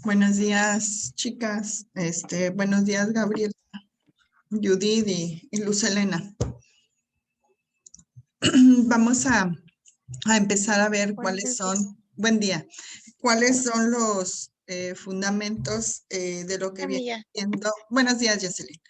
Buenos días, chicas. Buenos días, Gabriel, Judith y Luz Elena. Vamos a empezar a ver cuáles son, buen día, cuáles son los fundamentos de lo que viene siendo. Buenos días, Jocelyn.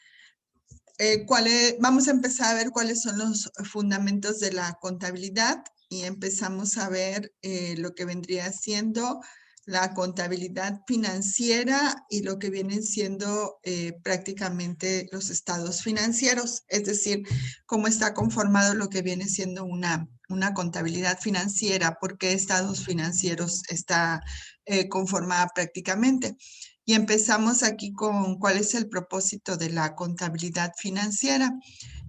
Vamos a empezar a ver cuáles son los fundamentos de la contabilidad y empezamos a ver lo que vendría siendo la contabilidad financiera y lo que vienen siendo prácticamente los estados financieros, es decir, cómo está conformado lo que viene siendo una contabilidad financiera, por qué estados financieros está conformada prácticamente. Y empezamos aquí con cuál es el propósito de la contabilidad financiera.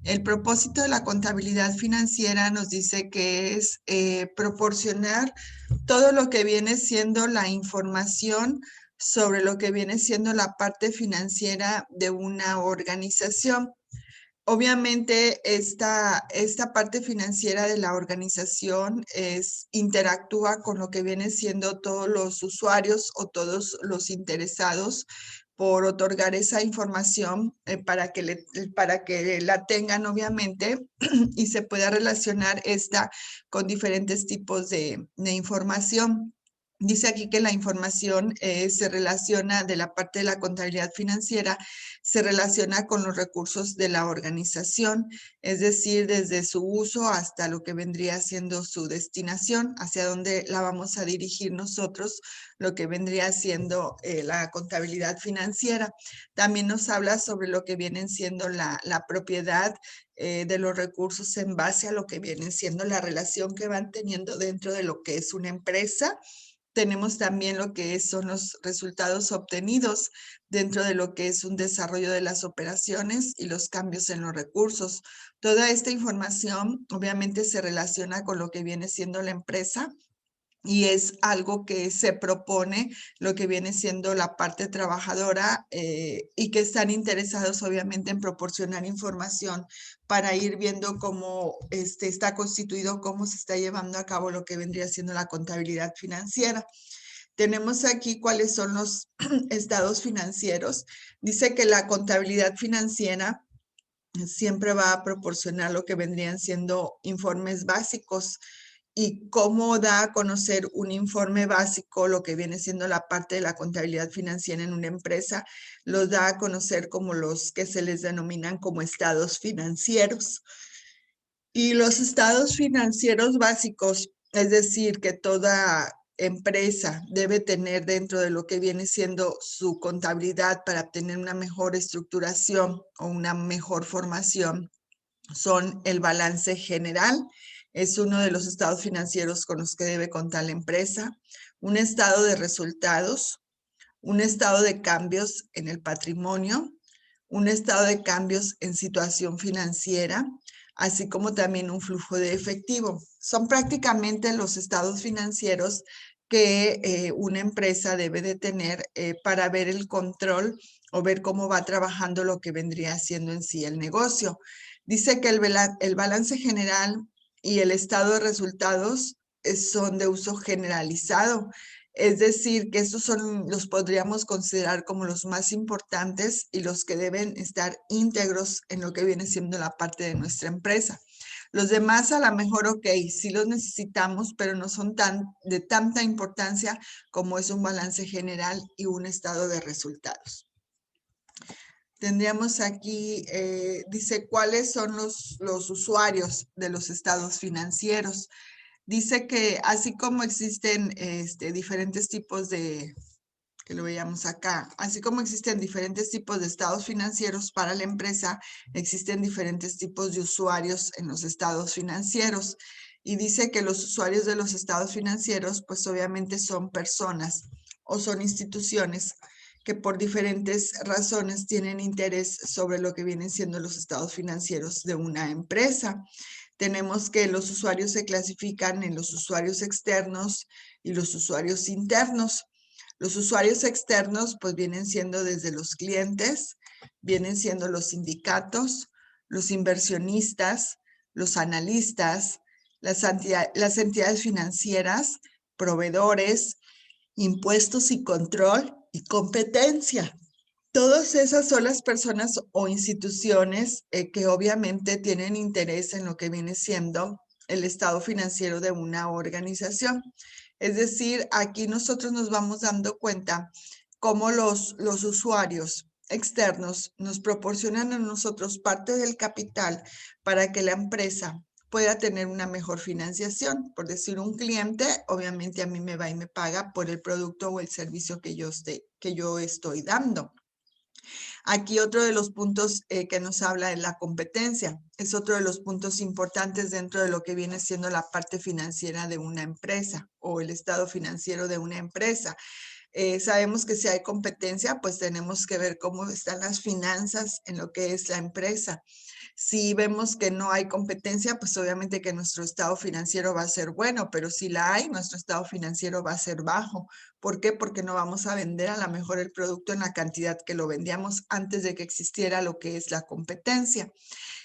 El propósito de la contabilidad financiera nos dice que es proporcionar todo lo que viene siendo la información sobre lo que viene siendo la parte financiera de una organización. Obviamente, esta parte financiera de la organización interactúa con lo que vienen siendo todos los usuarios o todos los interesados por otorgar esa información para que la tengan, obviamente, y se pueda relacionar esta con diferentes tipos de información. Dice aquí que la información se relaciona de la parte de la contabilidad financiera, se relaciona con los recursos de la organización, es decir, desde su uso hasta lo que vendría siendo su destinación, hacia dónde la vamos a dirigir nosotros, lo que vendría siendo la contabilidad financiera. También nos habla sobre lo que vienen siendo la propiedad de los recursos en base a lo que viene siendo la relación que van teniendo dentro de lo que es una empresa. Tenemos también lo que son los resultados obtenidos dentro de lo que es un desarrollo de las operaciones y los cambios en los recursos. Toda esta información obviamente se relaciona con lo que viene siendo la empresa y es algo que se propone lo que viene siendo la parte trabajadora y que están interesados obviamente en proporcionar información para ir viendo cómo está constituido, cómo se está llevando a cabo lo que vendría siendo la contabilidad financiera. Tenemos aquí cuáles son los estados financieros. Dice que la contabilidad financiera siempre va a proporcionar lo que vendrían siendo informes básicos. ¿Y cómo da a conocer un informe básico, lo que viene siendo la parte de la contabilidad financiera en una empresa? Los da a conocer como los que se les denominan como estados financieros. Y los estados financieros básicos, es decir, que toda empresa debe tener dentro de lo que viene siendo su contabilidad para obtener una mejor estructuración o una mejor formación, son el balance general, es uno de los estados financieros con los que debe contar la empresa, un estado de resultados, un estado de cambios en el patrimonio, un estado de cambios en situación financiera, así como también un flujo de efectivo. Son prácticamente los estados financieros que una empresa debe de tener para ver el control o ver cómo va trabajando lo que vendría siendo en sí el negocio. Dice que el balance general y el estado de resultados son de uso generalizado. Es decir, que estos los podríamos considerar como los más importantes y los que deben estar íntegros en lo que viene siendo la parte de nuestra empresa. Los demás a lo mejor, ok, sí los necesitamos, pero no son de tanta importancia como es un balance general y un estado de resultados. Tendríamos aquí, dice, ¿cuáles son los usuarios de los estados financieros? Dice que así como existen diferentes tipos que lo veíamos acá, así como existen diferentes tipos de estados financieros para la empresa, existen diferentes tipos de usuarios en los estados financieros. Y dice que los usuarios de los estados financieros, pues obviamente son personas o son instituciones que por diferentes razones tienen interés sobre lo que vienen siendo los estados financieros de una empresa. Tenemos que los usuarios se clasifican en los usuarios externos y los usuarios internos. Los usuarios externos pues vienen siendo desde los clientes, vienen siendo los sindicatos, los inversionistas, los analistas, las entidades financieras, proveedores, impuestos y control y competencia. Todas esas son las personas o instituciones que obviamente tienen interés en lo que viene siendo el estado financiero de una organización. Es decir, aquí nosotros nos vamos dando cuenta cómo los usuarios externos nos proporcionan a nosotros parte del capital para que la empresa pueda tener una mejor financiación. Por decir, un cliente, obviamente a mí me va y me paga por el producto o el servicio que yo estoy dando. Aquí otro de los puntos que nos habla es la competencia. Es otro de los puntos importantes dentro de lo que viene siendo la parte financiera de una empresa o el estado financiero de una empresa. Sabemos que si hay competencia, pues tenemos que ver cómo están las finanzas en lo que es la empresa. Si vemos que no hay competencia, pues obviamente que nuestro estado financiero va a ser bueno, pero si la hay, nuestro estado financiero va a ser bajo. ¿Por qué? Porque no vamos a vender a lo mejor el producto en la cantidad que lo vendíamos antes de que existiera lo que es la competencia.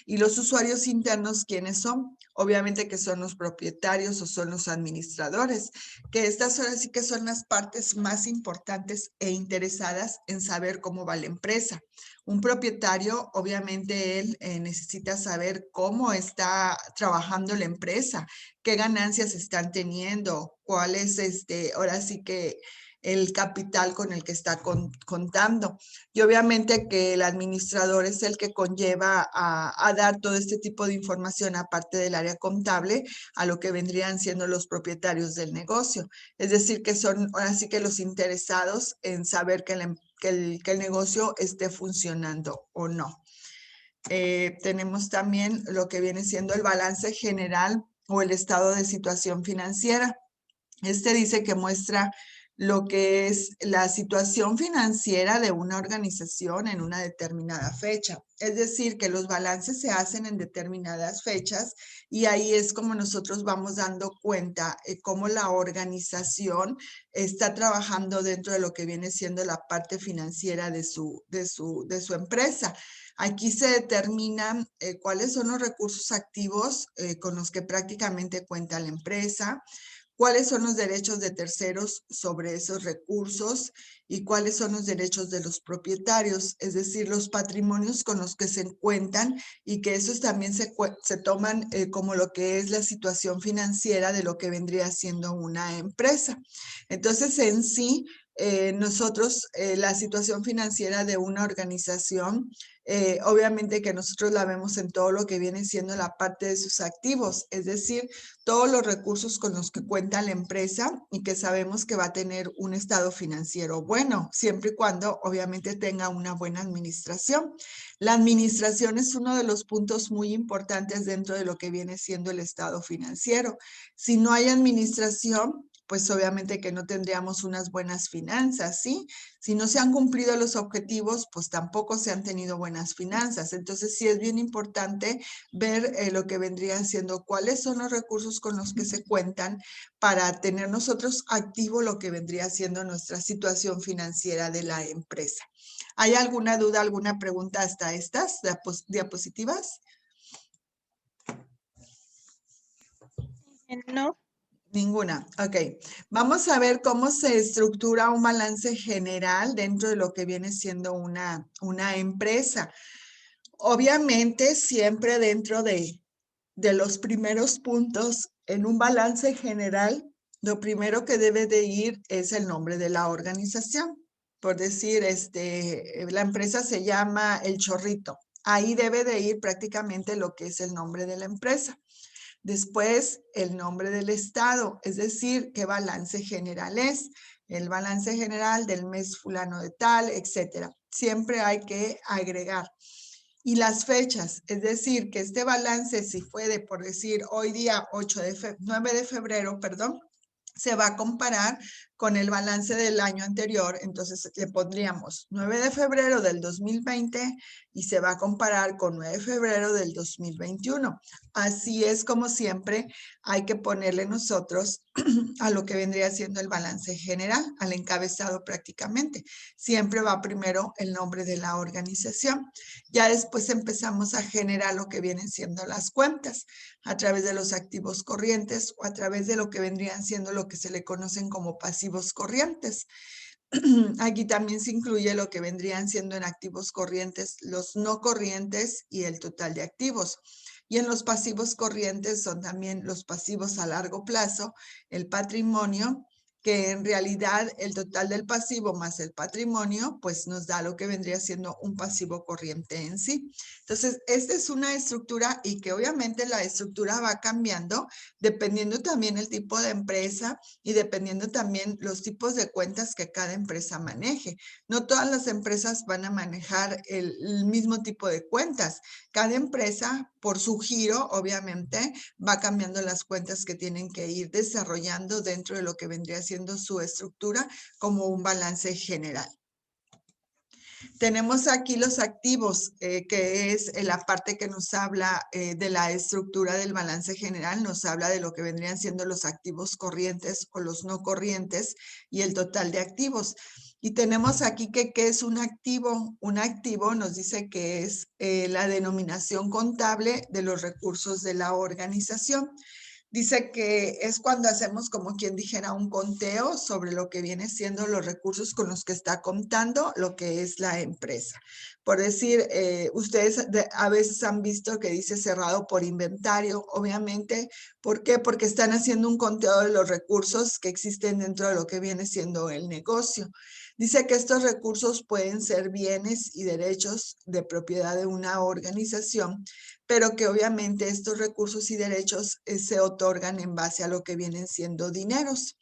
¿Y los usuarios internos quiénes son? Obviamente que son los propietarios o son los administradores, que estas ahora sí que son las partes más importantes e interesadas en saber cómo va la empresa. Un propietario, obviamente él necesita saber cómo está trabajando la empresa, qué ganancias están teniendo, cuál es ahora sí que el capital con el que está contando. Y obviamente que el administrador es el que conlleva a dar todo este tipo de información, aparte del área contable, a lo que vendrían siendo los propietarios del negocio. Es decir, que son ahora sí que los interesados en saber que el negocio esté funcionando o no. Tenemos también lo que viene siendo el balance general o el estado de situación financiera. Este dice que muestra lo que es la situación financiera de una organización en una determinada fecha. Es decir, que los balances se hacen en determinadas fechas y ahí es como nosotros vamos dando cuenta cómo la organización está trabajando dentro de lo que viene siendo la parte financiera de su empresa. Aquí se determinan cuáles son los recursos activos con los que prácticamente cuenta la empresa, cuáles son los derechos de terceros sobre esos recursos y cuáles son los derechos de los propietarios, es decir, los patrimonios con los que se cuentan y que esos también se toman como lo que es la situación financiera de lo que vendría siendo una empresa. Entonces, en sí, nosotros, la situación financiera de una organización, obviamente que nosotros la vemos en todo lo que viene siendo la parte de sus activos, es decir, todos los recursos con los que cuenta la empresa y que sabemos que va a tener un estado financiero bueno, siempre y cuando obviamente tenga una buena administración. La administración es uno de los puntos muy importantes dentro de lo que viene siendo el estado financiero. Si no hay administración, pues obviamente que no tendríamos unas buenas finanzas, ¿sí? Si no se han cumplido los objetivos, pues tampoco se han tenido buenas finanzas. Entonces sí es bien importante ver lo que vendrían siendo cuáles son los recursos con los que se cuentan para tener nosotros activo lo que vendría siendo nuestra situación financiera de la empresa. ¿Hay alguna duda, alguna pregunta hasta estas diapositivas? No. Ninguna. Ok. Vamos a ver cómo se estructura un balance general dentro de lo que viene siendo una empresa. Obviamente, siempre dentro de los primeros puntos en un balance general, lo primero que debe de ir es el nombre de la organización. Por decir, la empresa se llama El Chorrito. Ahí debe de ir prácticamente lo que es el nombre de la empresa. Después, el nombre del estado, es decir, qué balance general es, el balance general del mes fulano de tal, etcétera. Siempre hay que agregar. Y las fechas, es decir, que este balance, si fue de, por decir, hoy día 9 de febrero, perdón, se va a comparar con el balance del año anterior, entonces le pondríamos 9 de febrero del 2020 y se va a comparar con 9 de febrero del 2021. Así es como siempre hay que ponerle nosotros a lo que vendría siendo el balance general, al encabezado prácticamente. Siempre va primero el nombre de la organización. Ya después empezamos a generar lo que vienen siendo las cuentas a través de los activos corrientes o a través de lo que vendrían siendo lo que se le conocen como pasivos corrientes. Aquí también se incluye lo que vendrían siendo en activos corrientes, los no corrientes y el total de activos. Y en los pasivos corrientes son también los pasivos a largo plazo, el patrimonio, que en realidad el total del pasivo más el patrimonio, pues nos da lo que vendría siendo un pasivo corriente en sí. Entonces, esta es una estructura y que obviamente la estructura va cambiando dependiendo también el tipo de empresa y dependiendo también los tipos de cuentas que cada empresa maneje. No todas las empresas van a manejar el mismo tipo de cuentas. Cada empresa, por su giro, obviamente, va cambiando las cuentas que tienen que ir desarrollando dentro de lo que vendría siendo su estructura como un balance general. Tenemos aquí los activos, que es la parte que nos habla de la estructura del balance general, nos habla de lo que vendrían siendo los activos corrientes o los no corrientes y el total de activos. Y tenemos aquí que ¿qué es un activo? Un activo nos dice que es la denominación contable de los recursos de la organización. Dice que es cuando hacemos como quien dijera un conteo sobre lo que viene siendo los recursos con los que está contando lo que es la empresa. Por decir, ustedes a veces han visto que dice cerrado por inventario, obviamente. ¿Por qué? Porque están haciendo un conteo de los recursos que existen dentro de lo que viene siendo el negocio. Dice que estos recursos pueden ser bienes y derechos de propiedad de una organización, pero que obviamente estos recursos y derechos se otorgan en base a lo que vienen siendo dineros.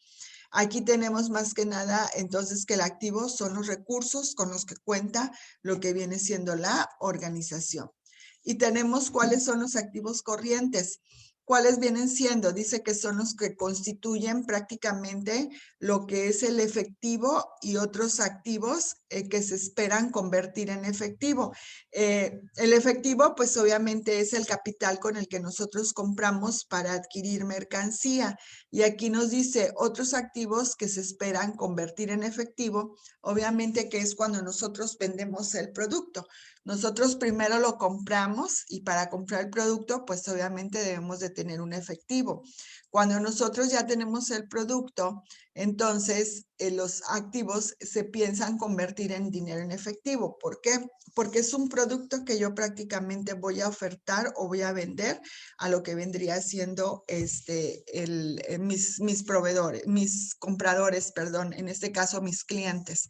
Aquí tenemos más que nada entonces que el activo son los recursos con los que cuenta lo que viene siendo la organización. Y tenemos cuáles son los activos corrientes. ¿Cuáles vienen siendo? Dice que son los que constituyen prácticamente lo que es el efectivo y otros activos que se esperan convertir en efectivo. El efectivo, pues obviamente es el capital con el que nosotros compramos para adquirir mercancía. Y aquí nos dice otros activos que se esperan convertir en efectivo, obviamente que es cuando nosotros vendemos el producto. Nosotros primero lo compramos y para comprar el producto, pues obviamente debemos de tener un efectivo. Cuando nosotros ya tenemos el producto, entonces los activos se piensan convertir en dinero en efectivo. ¿Por qué? Porque es un producto que yo prácticamente voy a ofertar o voy a vender a lo que vendría siendo mis proveedores, mis compradores, perdón, en este caso mis clientes.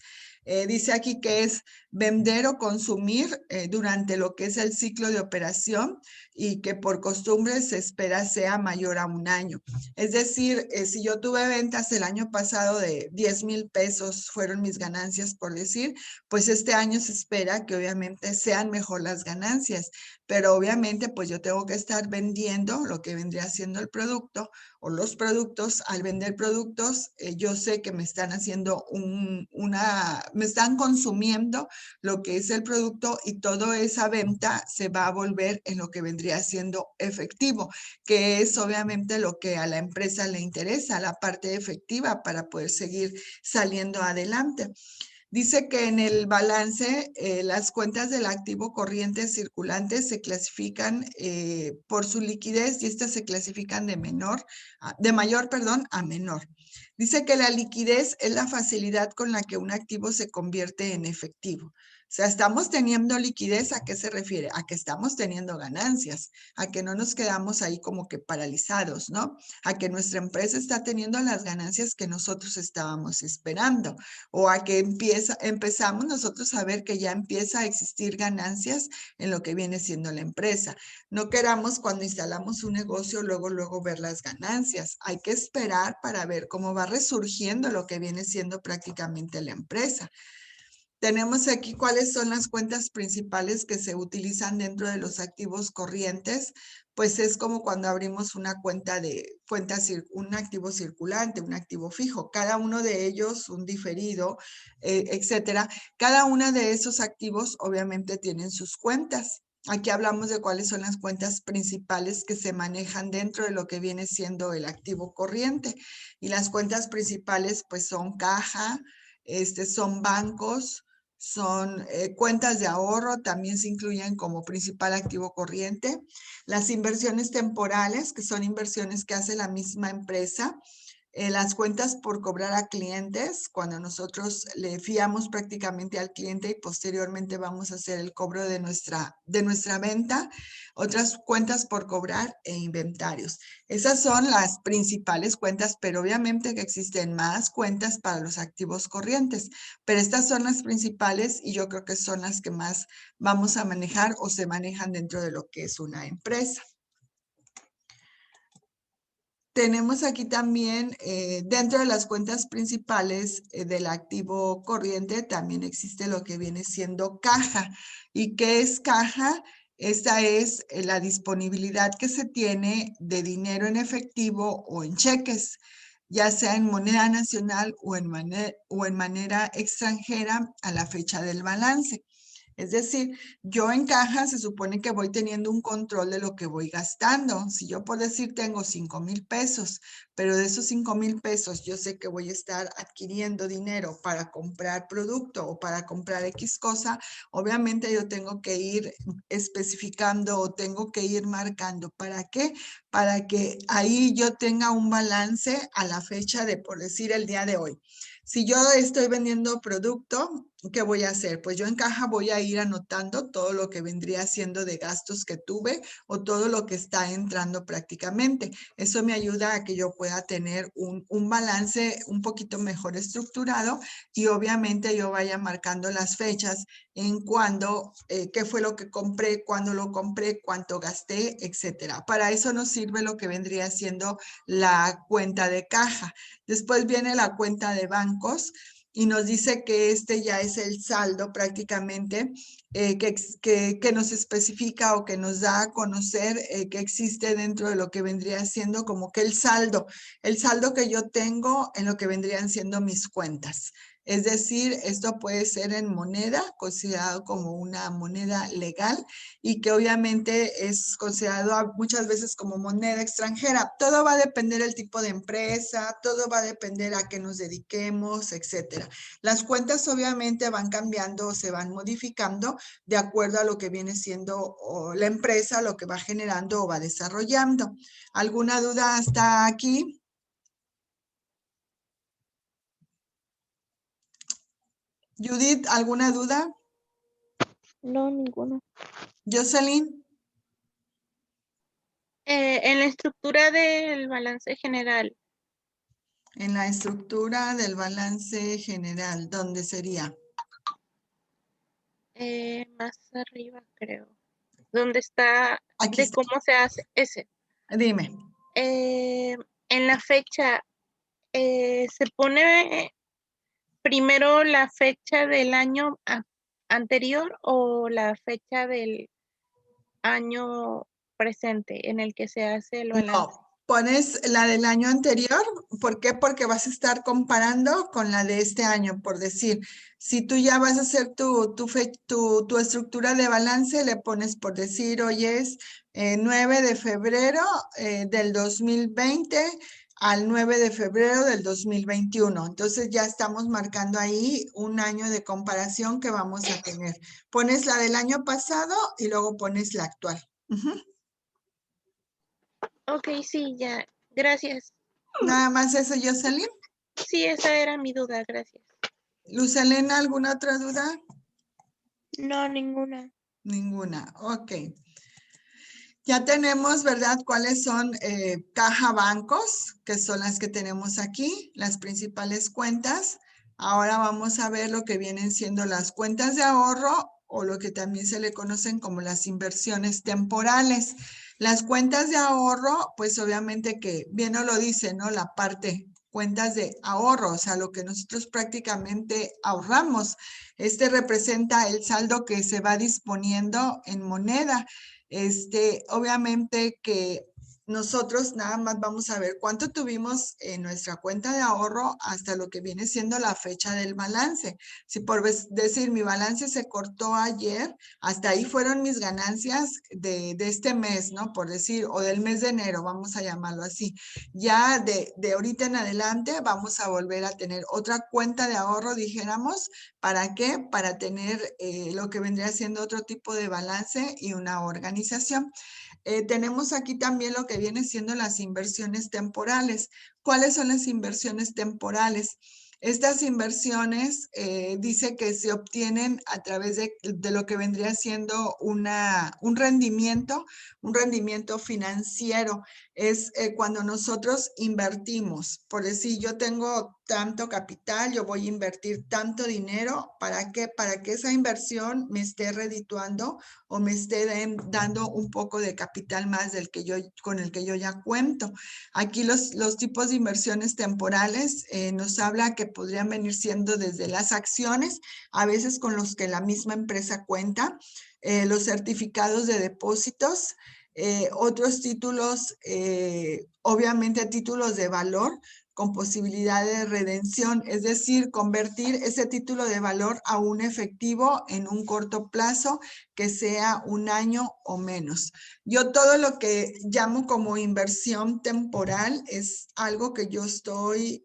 Dice aquí que es vender o consumir durante lo que es el ciclo de operación y que por costumbre se espera sea mayor a un año. Es decir, si yo tuve ventas el año pasado de 10,000 pesos, fueron mis ganancias por decir, pues este año se espera que obviamente sean mejor las ganancias, pero obviamente pues yo tengo que estar vendiendo lo que vendría siendo el producto o los productos. Al vender productos, yo sé que me están haciendo me están consumiendo lo que es el producto y toda esa venta se va a volver en lo que vendría siendo efectivo, que es obviamente lo que a la empresa le interesa, la parte efectiva para poder seguir saliendo adelante. Dice que en el balance las cuentas del activo corriente circulante se clasifican por su liquidez y estas se clasifican de mayor, perdón, a menor. Dice que la liquidez es la facilidad con la que un activo se convierte en efectivo. O sea, estamos teniendo liquidez, ¿a qué se refiere? A que estamos teniendo ganancias, a que no nos quedamos ahí como que paralizados, ¿no? A que nuestra empresa está teniendo las ganancias que nosotros estábamos esperando o a que empezamos nosotros a ver que ya empieza a existir ganancias en lo que viene siendo la empresa. No queramos cuando instalamos un negocio luego ver las ganancias. Hay que esperar para ver cómo va resurgiendo lo que viene siendo prácticamente la empresa. Tenemos aquí cuáles son las cuentas principales que se utilizan dentro de los activos corrientes. Pues es como cuando abrimos una un activo circulante, un activo fijo, cada uno de ellos, un diferido, etcétera. Cada uno de esos activos obviamente tienen sus cuentas. Aquí hablamos de cuáles son las cuentas principales que se manejan dentro de lo que viene siendo el activo corriente. Y las cuentas principales pues son caja, son bancos, son cuentas de ahorro, también se incluyen como principal activo corriente. Las inversiones temporales, que son inversiones que hace la misma empresa, las cuentas por cobrar a clientes, cuando nosotros le fiamos prácticamente al cliente y posteriormente vamos a hacer el cobro de nuestra venta, otras cuentas por cobrar e inventarios. Esas son las principales cuentas, pero obviamente que existen más cuentas para los activos corrientes, pero estas son las principales y yo creo que son las que más vamos a manejar o se manejan dentro de lo que es una empresa. Tenemos aquí también, dentro de las cuentas principales del activo corriente, también existe lo que viene siendo caja. ¿Y qué es caja? Esta es la disponibilidad que se tiene de dinero en efectivo o en cheques, ya sea en moneda nacional o en manera extranjera a la fecha del balance. Es decir, yo en caja se supone que voy teniendo un control de lo que voy gastando. Si yo por decir tengo 5,000 pesos, pero de esos 5,000 pesos yo sé que voy a estar adquiriendo dinero para comprar producto o para comprar X cosa, obviamente yo tengo que ir especificando o tengo que ir marcando. ¿Para qué? Para que ahí yo tenga un balance a la fecha de, por decir, el día de hoy. Si yo estoy vendiendo producto, ¿qué voy a hacer? Pues yo en caja voy a ir anotando todo lo que vendría siendo de gastos que tuve o todo lo que está entrando prácticamente. Eso me ayuda a que yo pueda tener un balance un poquito mejor estructurado y obviamente yo vaya marcando las fechas en cuándo, qué fue lo que compré, cuándo lo compré, cuánto gasté, etcétera. Para eso nos sirve lo que vendría siendo la cuenta de caja. Después viene la cuenta de bancos y nos dice que este ya es el saldo prácticamente que nos especifica o que nos da a conocer que existe dentro de lo que vendría siendo como que el saldo que yo tengo en lo que vendrían siendo mis cuentas. Es decir, esto puede ser en moneda, considerado como una moneda legal y que obviamente es considerado muchas veces como moneda extranjera. Todo va a depender del tipo de empresa, todo va a depender a qué nos dediquemos, etcétera. Las cuentas obviamente van cambiando o se van modificando de acuerdo a lo que viene siendo la empresa, lo que va generando o va desarrollando. ¿Alguna duda hasta aquí? Judith, ¿alguna duda? No, ninguna. Jocelyn. En la estructura del balance general. En la estructura del balance general, ¿dónde sería? Más arriba, creo. ¿Dónde está Aquí de está. cómo se hace ese? Dime. En la fecha, se pone primero la fecha del año anterior o la fecha del año presente en el que se hace el balance. No, pones la del año anterior. ¿Por qué? Porque vas a estar comparando con la de este año. Por decir, si tú ya vas a hacer tu estructura de balance, le pones por decir, hoy es 9 de febrero del 2020 al 9 de febrero del 2021. Entonces ya estamos marcando ahí un año de comparación que vamos a tener. Pones la del año pasado y luego pones la actual. Ujú. Ok, sí, ya. Gracias. Nada más eso, Jocelyn. Sí, esa era mi duda. Gracias. Luz Helena, ¿alguna otra duda? No, ninguna. Ninguna. Ok. Ya tenemos, ¿verdad? ¿Cuáles son caja bancos? Que son las que tenemos aquí, las principales cuentas. Ahora vamos a ver lo que vienen siendo las cuentas de ahorro o lo que también se le conocen como las inversiones temporales. Las cuentas de ahorro, pues obviamente que bien nos lo dice, ¿no? La parte cuentas de ahorro, o sea, lo que nosotros prácticamente ahorramos. Este representa el saldo que se va disponiendo en moneda. Obviamente que nosotros nada más vamos a ver cuánto tuvimos en nuestra cuenta de ahorro hasta lo que viene siendo la fecha del balance. Si por decir mi balance se cortó ayer, hasta ahí fueron mis ganancias de este mes, ¿no? Por decir, o del mes de enero, vamos a llamarlo así. Ya de ahorita en adelante vamos a volver a tener otra cuenta de ahorro, dijéramos. ¿Para qué? Para tener lo que vendría siendo otro tipo de balance y una organización. Tenemos aquí también lo que que viene siendo las inversiones temporales. ¿Cuáles son las inversiones temporales? Estas inversiones dice que se obtienen a través de lo que vendría siendo un rendimiento financiero. Es cuando nosotros invertimos. Por decir, yo tengo tanto capital, yo voy a invertir tanto dinero. ¿Para qué? Para que esa inversión me esté redituando o me esté dando un poco de capital más con el que yo ya cuento. Aquí los tipos de inversiones temporales nos habla que podrían venir siendo desde las acciones, a veces con los que la misma empresa cuenta, los certificados de depósitos, otros títulos, obviamente títulos de valor con posibilidad de redención, es decir, convertir ese título de valor a un efectivo en un corto plazo que sea un año o menos. Yo todo lo que llamo como inversión temporal es algo que yo estoy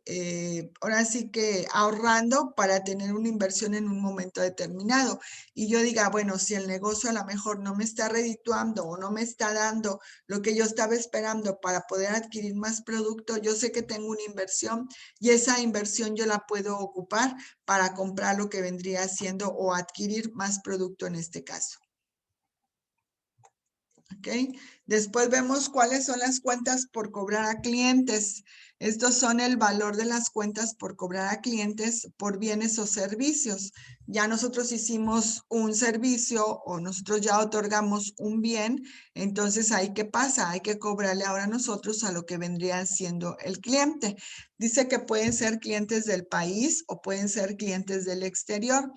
ahora sí que ahorrando para tener una inversión en un momento determinado. Y yo diga, bueno, si el negocio a lo mejor no me está redituando o no me está dando lo que yo estaba esperando para poder adquirir más producto, yo sé que tengo una inversión y esa inversión yo la puedo ocupar para comprar lo que vendría siendo o adquirir más producto en este caso. ¿Ok? Después vemos cuáles son las cuentas por cobrar a clientes. Estos son el valor de las cuentas por cobrar a clientes por bienes o servicios. Ya nosotros hicimos un servicio o nosotros ya otorgamos un bien, entonces ahí ¿qué pasa? Hay que cobrarle ahora nosotros a lo que vendría siendo el cliente. Dice que pueden ser clientes del país o pueden ser clientes del exterior.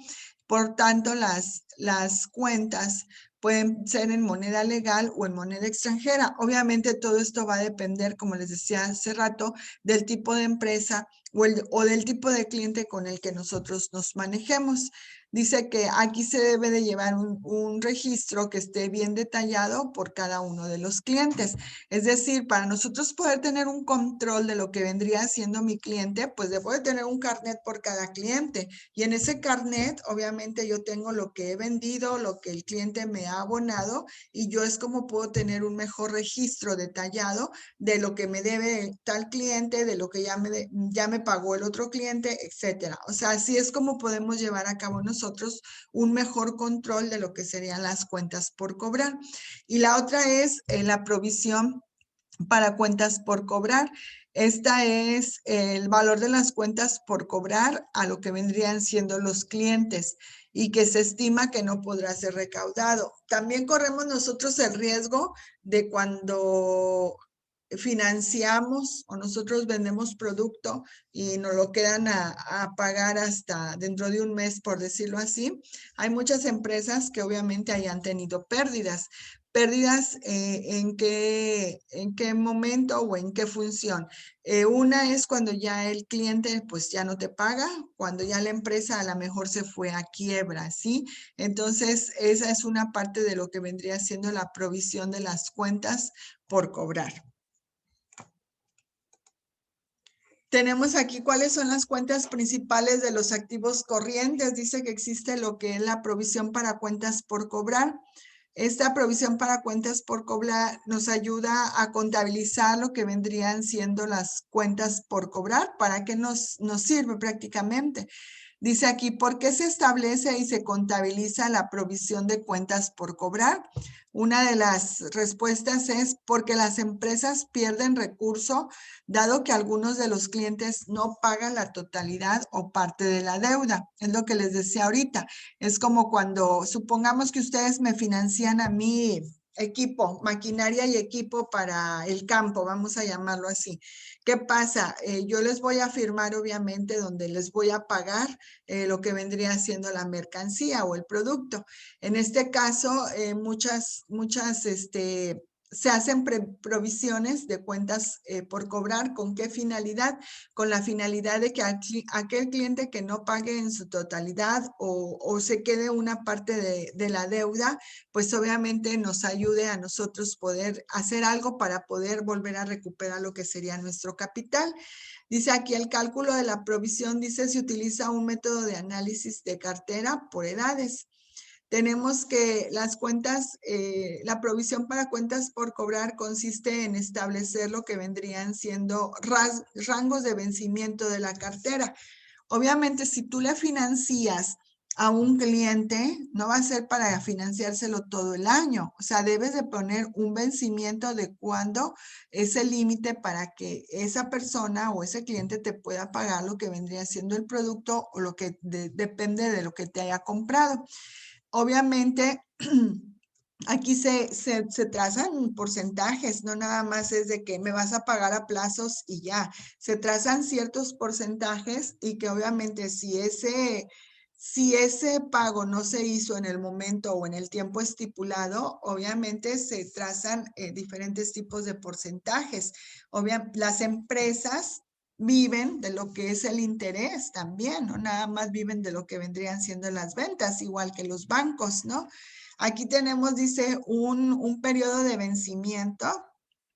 Por tanto, las cuentas pueden ser en moneda legal o en moneda extranjera. Obviamente todo esto va a depender, como les decía hace rato, del tipo de empresa o del tipo de cliente con el que nosotros nos manejemos. Dice que aquí se debe de llevar un registro que esté bien detallado por cada uno de los clientes. Es decir, para nosotros poder tener un control de lo que vendría siendo mi cliente, pues debo de tener un carnet por cada cliente. Y en ese carnet, obviamente, yo tengo lo que he vendido, lo que el cliente me ha abonado, y yo es como puedo tener un mejor registro detallado de lo que me debe tal cliente, de lo que ya me pagó el otro cliente, etcétera. O sea, así es como podemos llevar a cabo nosotros un mejor control de lo que serían las cuentas por cobrar. Y la otra es la provisión para cuentas por cobrar. Esta es el valor de las cuentas por cobrar a lo que vendrían siendo los clientes y que se estima que no podrá ser recaudado. También corremos nosotros el riesgo de cuando financiamos o nosotros vendemos producto y nos lo quedan a pagar hasta dentro de un mes, por decirlo así. Hay muchas empresas que obviamente hayan tenido pérdidas. ¿Pérdidas en qué momento o en qué función? Una es cuando ya el cliente pues ya no te paga, cuando ya la empresa a lo mejor se fue a quiebra, ¿sí? Entonces, esa es una parte de lo que vendría siendo la provisión de las cuentas por cobrar. Tenemos aquí cuáles son las cuentas principales de los activos corrientes. Dice que existe lo que es la provisión para cuentas por cobrar. Esta provisión para cuentas por cobrar nos ayuda a contabilizar lo que vendrían siendo las cuentas por cobrar. ¿Para qué nos sirve prácticamente? Dice aquí, ¿por qué se establece y se contabiliza la provisión de cuentas por cobrar? Una de las respuestas es porque las empresas pierden recurso, dado que algunos de los clientes no pagan la totalidad o parte de la deuda. Es lo que les decía ahorita. Es como cuando, supongamos que ustedes me financian a mí equipo, maquinaria y equipo para el campo, vamos a llamarlo así. ¿Qué pasa? Yo les voy a firmar, obviamente, donde les voy a pagar lo que vendría siendo la mercancía o el producto. En este caso, muchas, se hacen provisiones de cuentas por cobrar. ¿Con qué finalidad? Con la finalidad de que aquel cliente que no pague en su totalidad o se quede una parte de la deuda, pues obviamente nos ayude a nosotros poder hacer algo para poder volver a recuperar lo que sería nuestro capital. Dice aquí el cálculo de la provisión, dice se utiliza un método de análisis de cartera por edades. Tenemos que las cuentas, la provisión para cuentas por cobrar consiste en establecer lo que vendrían siendo rangos de vencimiento de la cartera. Obviamente, si tú le financias a un cliente, no va a ser para financiárselo todo el año. O sea, debes de poner un vencimiento de cuándo es el límite para que esa persona o ese cliente te pueda pagar lo que vendría siendo el producto o lo que depende de lo que te haya comprado. Obviamente, aquí se trazan porcentajes, no nada más es de que me vas a pagar a plazos y ya. Se trazan ciertos porcentajes y que obviamente si ese pago no se hizo en el momento o en el tiempo estipulado, obviamente se trazan diferentes tipos de porcentajes. Las empresas viven de lo que es el interés también, no nada más viven de lo que vendrían siendo las ventas, igual que los bancos, ¿no? Aquí tenemos, dice, un periodo de vencimiento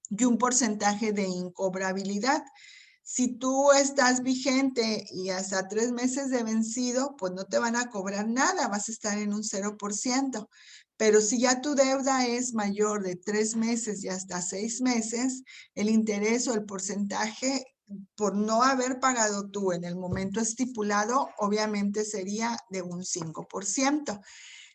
y un porcentaje de incobrabilidad. Si tú estás vigente y hasta 3 meses de vencido, pues no te van a cobrar nada, vas a estar en un 0%. Pero si ya tu deuda es mayor de 3 meses y hasta 6 meses, el interés o el porcentaje por no haber pagado tú en el momento estipulado, obviamente sería de un 5%.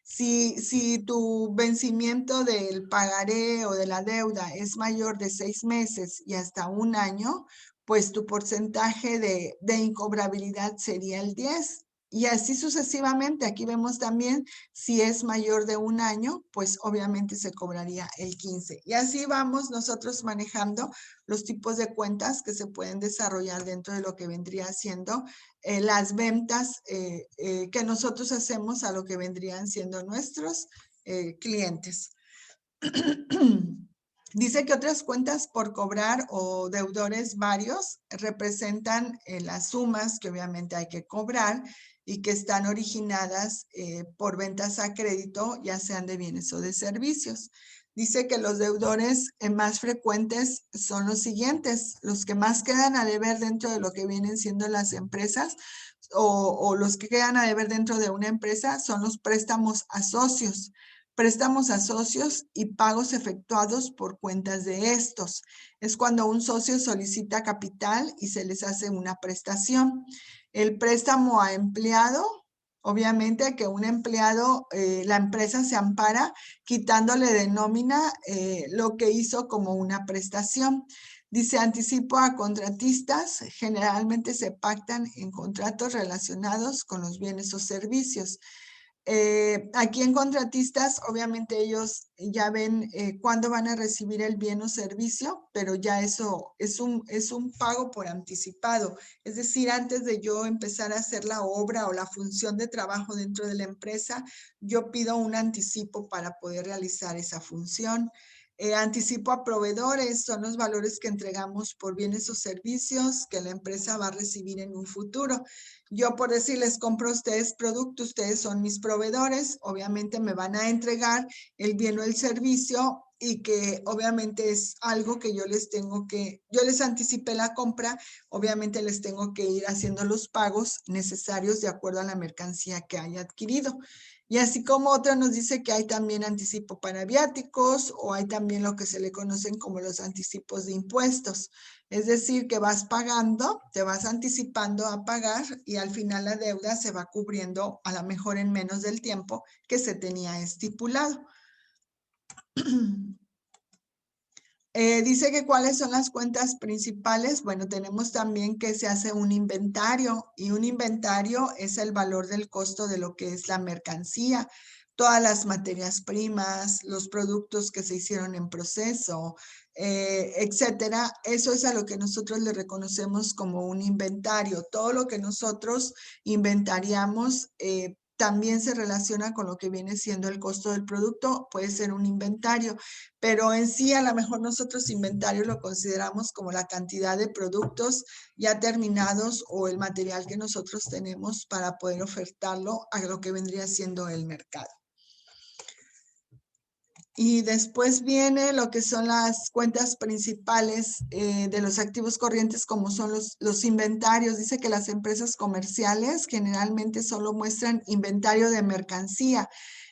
Si tu vencimiento del pagaré o de la deuda es mayor de 6 meses y hasta un año, pues tu porcentaje de incobrabilidad sería el 10. Y así sucesivamente. Aquí vemos también si es mayor de un año, pues obviamente se cobraría el 15. Y así vamos nosotros manejando los tipos de cuentas que se pueden desarrollar dentro de lo que vendría siendo las ventas que nosotros hacemos a lo que vendrían siendo nuestros clientes. Dice que otras cuentas por cobrar o deudores varios representan las sumas que obviamente hay que cobrar y que están originadas por ventas a crédito, ya sean de bienes o de servicios. Dice que los deudores más frecuentes son los siguientes, los que más quedan a deber dentro de lo que vienen siendo las empresas o los que quedan a deber dentro de una empresa son los préstamos a socios y pagos efectuados por cuentas de estos. Es cuando un socio solicita capital y se les hace una prestación. El préstamo a empleado, obviamente que un empleado, la empresa se ampara quitándole de nómina lo que hizo como una prestación. Dice anticipo a contratistas, generalmente se pactan en contratos relacionados con los bienes o servicios. Aquí en contratistas, obviamente ellos ya ven cuándo van a recibir el bien o servicio, pero ya eso es un pago por anticipado. Es decir, antes de yo empezar a hacer la obra o la función de trabajo dentro de la empresa, yo pido un anticipo para poder realizar esa función. Anticipo a proveedores, son los valores que entregamos por bienes o servicios que la empresa va a recibir en un futuro. Yo por decirles, compro a ustedes productos, ustedes son mis proveedores, obviamente me van a entregar el bien o el servicio y que obviamente es algo que yo les anticipé la compra, obviamente les tengo que ir haciendo los pagos necesarios de acuerdo a la mercancía que haya adquirido. Y así como otra nos dice que hay también anticipo para viáticos o hay también lo que se le conocen como los anticipos de impuestos. Es decir, que vas pagando, te vas anticipando a pagar y al final la deuda se va cubriendo a lo mejor en menos del tiempo que se tenía estipulado. Dice que cuáles son las cuentas principales. Bueno, tenemos también que se hace un inventario y un inventario es el valor del costo de lo que es la mercancía, todas las materias primas, los productos que se hicieron en proceso, etcétera. Eso es a lo que nosotros le reconocemos como un inventario. Todo lo que nosotros inventariamos también se relaciona con lo que viene siendo el costo del producto, puede ser un inventario, pero en sí a lo mejor nosotros inventario lo consideramos como la cantidad de productos ya terminados o el material que nosotros tenemos para poder ofertarlo a lo que vendría siendo el mercado. Y después viene lo que son las cuentas principales de los activos corrientes, como son los inventarios. Dice que las empresas comerciales generalmente solo muestran inventario de mercancía.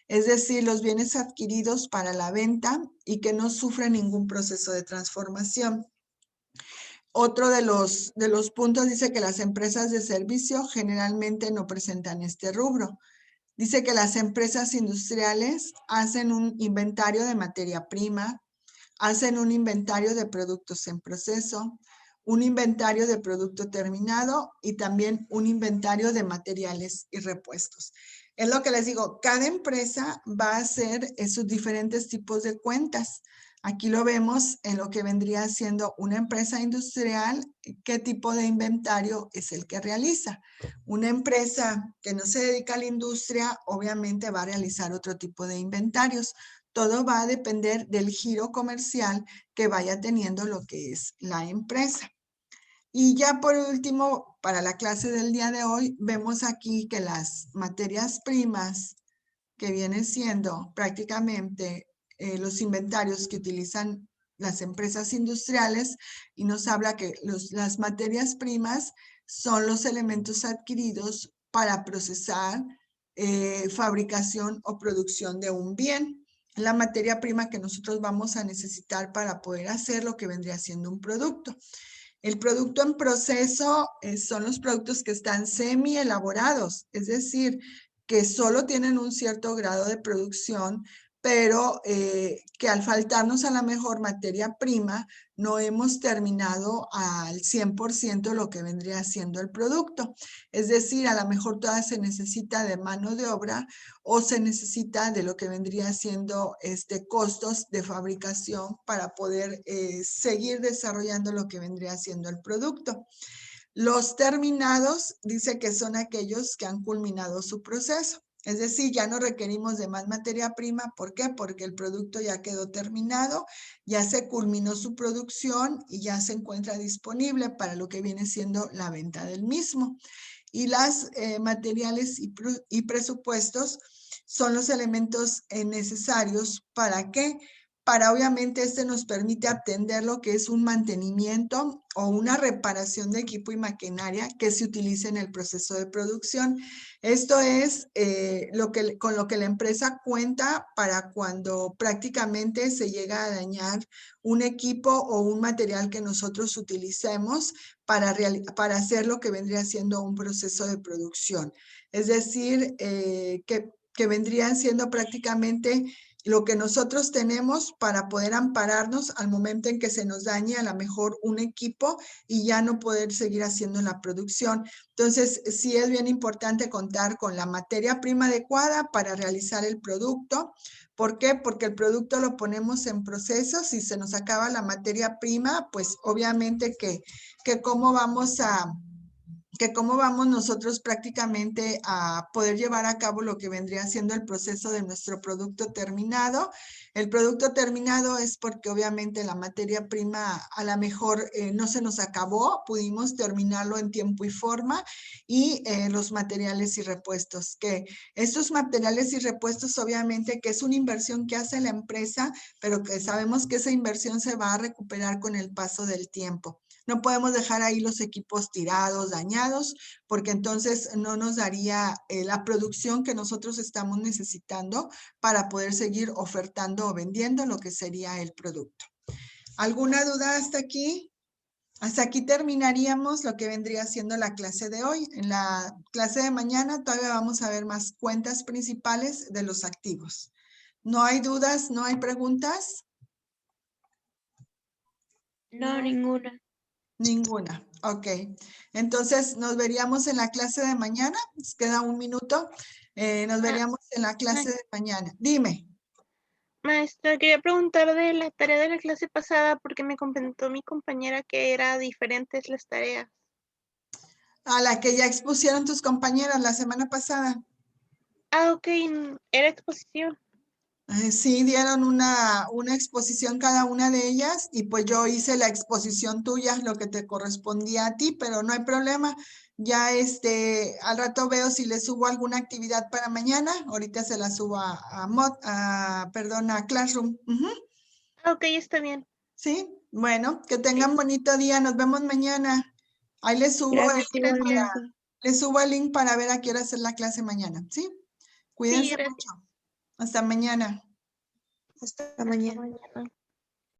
es decir, los bienes adquiridos para la venta y que no sufren ningún proceso de transformación. Otro de los puntos dice que las empresas de servicio generalmente no presentan este rubro. Dice que las empresas industriales hacen un inventario de materia prima, hacen un inventario de productos en proceso, un inventario de producto terminado y también un inventario de materiales y repuestos. Es lo que les digo, cada empresa va a hacer sus diferentes tipos de cuentas. Aquí lo vemos en lo que vendría siendo una empresa industrial, qué tipo de inventario es el que realiza. Una empresa que no se dedica a la industria, obviamente va a realizar otro tipo de inventarios. Todo va a depender del giro comercial que vaya teniendo lo que es la empresa. Y ya por último, para la clase del día de hoy, vemos aquí que las materias primas, que vienen siendo prácticamente los inventarios que utilizan las empresas industriales, y nos habla que las materias primas son los elementos adquiridos para procesar, fabricación o producción de un bien. La materia prima que nosotros vamos a necesitar para poder hacer lo que vendría siendo un producto. El producto en proceso son los productos que están semi elaborados, es decir, que solo tienen un cierto grado de producción, pero que al faltarnos a la mejor materia prima, no hemos terminado al 100% lo que vendría siendo el producto. Es decir, a lo mejor toda se necesita de mano de obra o se necesita de lo que vendría siendo costos de fabricación para poder seguir desarrollando lo que vendría siendo el producto. Los terminados dice que son aquellos que han culminado su proceso. Es decir, ya no requerimos de más materia prima. ¿Por qué? Porque el producto ya quedó terminado, ya se culminó su producción y ya se encuentra disponible para lo que viene siendo la venta del mismo. Y las materiales y presupuestos son los elementos necesarios para que, para obviamente nos permite atender lo que es un mantenimiento o una reparación de equipo y maquinaria que se utilice en el proceso de producción. Esto es con lo que la empresa cuenta para cuando prácticamente se llega a dañar un equipo o un material que nosotros utilicemos para hacer lo que vendría siendo un proceso de producción. Es decir, que vendrían siendo prácticamente lo que nosotros tenemos para poder ampararnos al momento en que se nos dañe a lo mejor un equipo y ya no poder seguir haciendo la producción. Entonces, sí es bien importante contar con la materia prima adecuada para realizar el producto. ¿Por qué? Porque el producto lo ponemos en proceso. Si se nos acaba la materia prima, pues obviamente que cómo vamos nosotros prácticamente a poder llevar a cabo lo que vendría siendo el proceso de nuestro producto terminado. El producto terminado es porque obviamente la materia prima a lo mejor no se nos acabó, pudimos terminarlo en tiempo y forma, y los materiales y repuestos, que estos materiales y repuestos obviamente que es una inversión que hace la empresa, pero que sabemos que esa inversión se va a recuperar con el paso del tiempo. No podemos dejar ahí los equipos tirados, dañados, porque entonces no nos daría la producción que nosotros estamos necesitando para poder seguir ofertando o vendiendo lo que sería el producto. ¿Alguna duda hasta aquí? Hasta aquí terminaríamos lo que vendría siendo la clase de hoy. En la clase de mañana todavía vamos a ver más cuentas principales de los activos. ¿No hay dudas? ¿No hay preguntas? No, ninguna. Ninguna. Ok. Entonces nos veríamos en la clase de mañana. Nos queda un minuto. Nos veríamos en la clase de mañana. Dime. Maestra, quería preguntar de la tarea de la clase pasada porque me comentó mi compañera que eran diferentes las tareas. A la que ya expusieron tus compañeras la semana pasada. Ah, ok, era exposición. Sí, dieron una exposición cada una de ellas y pues yo hice la exposición tuya, lo que te correspondía a ti, pero no hay problema. Ya al rato veo si le subo alguna actividad para mañana. Ahorita se la subo a Classroom. Ujú. Ah, ok, está bien. Sí, bueno, que Sí. tengan bonito día. Nos vemos mañana. Ahí les subo Gracias igualmente. les subo el link para ver a qué hora hacer la clase mañana. ¿Sí? Sí, Cuídense gracias. mucho. Hasta mañana. Hasta mañana. Mañana.